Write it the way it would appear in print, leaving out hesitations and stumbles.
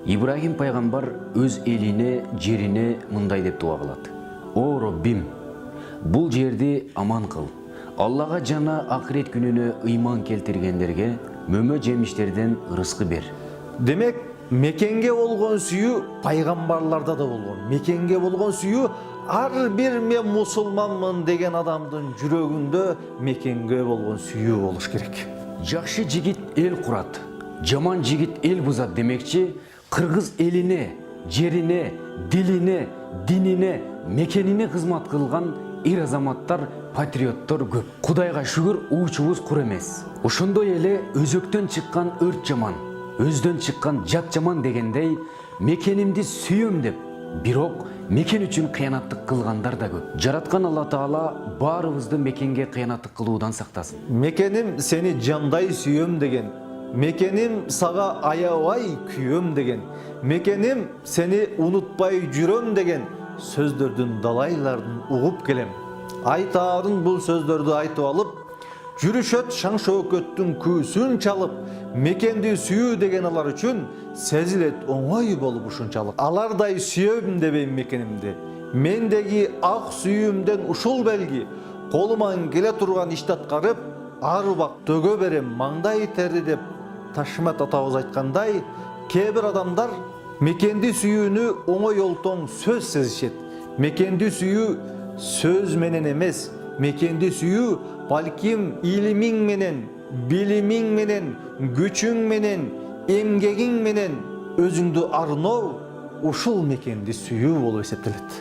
Ибрахим пайгамбар өз элине, жерине мындай деп дуа кылат. О Роббим, бул жерди аман кыл. Аллага жана акырет күнүнө ыйман келтиргендерге мөмө жемиштерден ырыскы бер. Демек, мекенге болгон сүйүү пайгамбарларда да болгон. Мекенге болгон сүйүү ар бир мен мусулманмын деген адамдын жүрөгүндө мекенге болгон сүйүү болуш керек. Жакшы жигит эл курат, жаман жигит эл бузат демекчи, кыргыз элине, жерине, дилине, динине, мекенине кызмат кылган эр азаматтар, патриоттор көп. Кудайга шүгүр, уучубуз кур эмес. Ошондой эле өзөктөн чыккан өрт жаман, өздөн чыккан жат жаман дегендей, мекенимди сүйөм деп, бирок мекен үчүн кыянаттык кылгандар да көп. Жараткан Алла Таала баарыбызды мекенге кыянаттык кылуудан сактасын. Мекеним сени жандай сүйөм деген, мекеним сага аябай күйөм деген, мекеним сени унутпай жүрөм деген сөздөрдүн далайларын угуп келем. Айтаарын бул сөздөрдү айтып алып, жүрүшөт шаң шөкөттүн күүсүн чалып, мекенди сүйүү деген алар үчүн сезилет оңой болуп ушунчалык. Алардай сүйөм дебейм мекенимди. Мендеги ак сүйүүмден ушул белги, колуман келе турган ишти аткарып, ар убак төгө берем маңдай терди деп Ташмет атабыз айткандай, кээ бир адамдар мекенди сүйүүнү оңой олтоң сөз сезишет. Мекенди сүйүү сөз менен эмес, мекенди сүйүү балким илимиң менен, билимиң менен, күчүң менен, эмгегиң менен өзүңдү арноо ушул мекенди сүйүү болуп эсептелет.